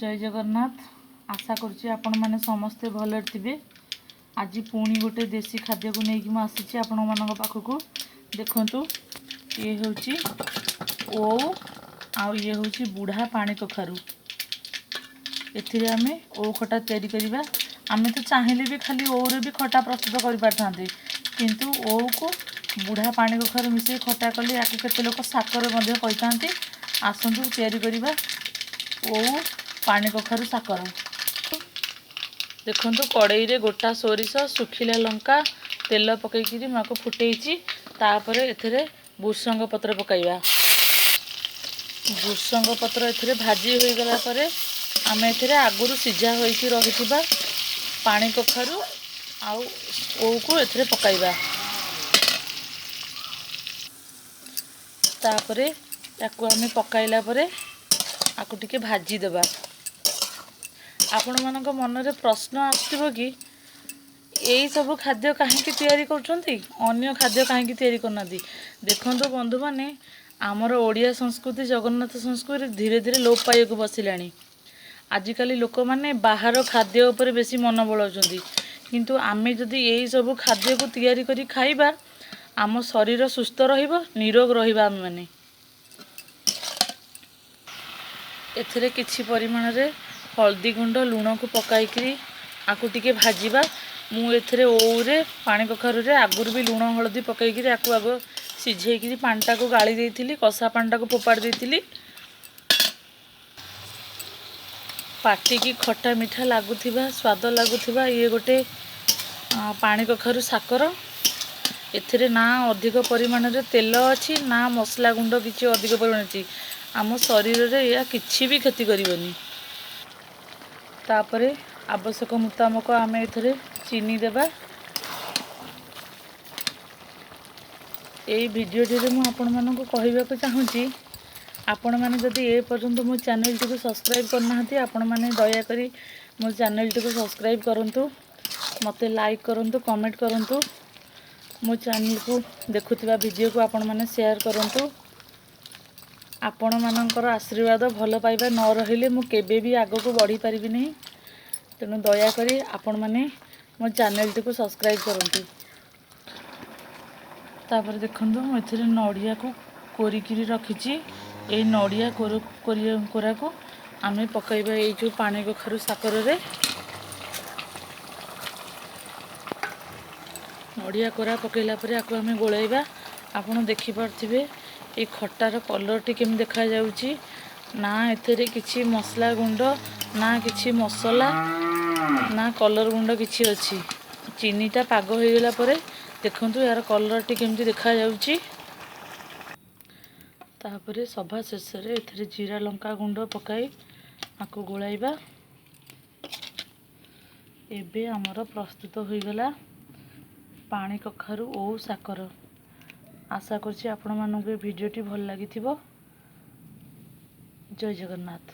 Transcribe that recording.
जय जगन्नाथ। आशा करुच्ची आपण मैंने समस्ते भले थे। आज पुणी गोटे देसी खाद्य को लेकिन मुझे आपण मान पाखक देखु। ये हूँ ओ आउ ये हूँ बुढ़ा पानी कखारू। एम ओ खटा या आम तो चाहिए भी खाली ओरे भी खटा प्रस्तुत कर पारते किंतु ओ को बुढ़ा पानी कखारू मिसे खटा कले या केते लोक साकर कही आसतु या ओ पानी कखारू साकर। देखो कड़ई रे गोटा सोरिष सुखिला लंका तेल पकईकि मुझे फुटई तापर एथरे भुसंग पत्र पकाइबा। भुसंग पत्र एथरे भाजी हो गला पर आम एथरे आगुरु सिझा होइकी रहिथिबा पानी कखारू आउ ओ को एथरे पकाइबा। तापरे ताकू आम पकाइला परे आकु टिके भाजी देबा। आपण मानक मनरे प्रश्न आसथिबो कि यही सब खाद्य कहीं तैयारी करछंती अन्य खाद्य कहीं तैयारी करनाती। देखंतु बंधु माने आमर ओडिया संस्कृति जगन्नाथ संस्कृति धीरे धीरे लोप पाइक बसिलानी। आजिकल लोक माने बाहर खाद्य उपर बेसी मन बलाउछंती किंतु आमे जदि यही सब खाद्य को तैयारी करी खाइबा आम शरीर सुस्थ रहिबो निरोग रहिबा। आम माने एथरे किछि परिमाण रे हल्दी गुंड लुण को पकाइकरी आकु टिके भाजीबा। मु एथरे ओरे पानी कखारू रे आगुर भी लुण हल्दी पकाइकरी आकु आग सिझेइकरी पानीटा को गाली देइथिली कसा पानीटा को फोपाड़ देइथिली। पाटी की खट्टा मीठा लागुथिबा स्वाद लागुथिबा ये गोटे पानी कखारू साकर। एथरे ना अधिक परिमाण रे तेल अछि ना मसला गुंड किछि अधिक परिमाण अछि। आम शरीर रे या किछि भी क्षति करिवनी। तापरे आवश्यक मुताबक आम एथरे चीनी देबा। यही भिडियोटी रे मु आपण मानकु कहिबाकु चाहूँगी आपण माने जदि ए पर्यंत मो चैनल टी को सब्सक्राइब करनाहांती आपण माने दया करी मो चैनल टी को सब्सक्राइब करंतु मते लाइक करंतु कमेंट करंतु मो चैनल को देखुथिबा वीडियो को आपण माने शेयर करंतु। आपण मानकर आशीर्वाद भल पाइबा न रहिले मु केबे भी आगो को बढ़ी परिबि नहीं। तेणु दया करी आपण माने मो चैनल टी को सब्सक्राइब करंतु। तापर देखंतु मु एथिरे नडिया को कोरिकिरी रखिछि। ए नडिया कोरा को आमे पकाइबा ए जो पानी कखारू साकर रे। नडिया कोरा पकैला परे आकु आमे गोळाइबा। आपण देखि पारथिबे ए खट्टार कलर टी केम देखा जाउछि ना एथरे किछि मसला गुंड ना किछि मसला ना कलर गुंड किछि अछि। चीनीटा पाग हो गला परे देखंतु यार कलर टी केमती देखा जाउछि। तापरे सभा शेष रे एथरे जीरा लंका गुंड पकाई आकु गोळाइबा। एबे हमर प्रस्तुत हो गला पानी कखारू ओ साकर। आशा करछि आपण मानक वीडियोटी भल लागिथिबो। जय जगन्नाथ।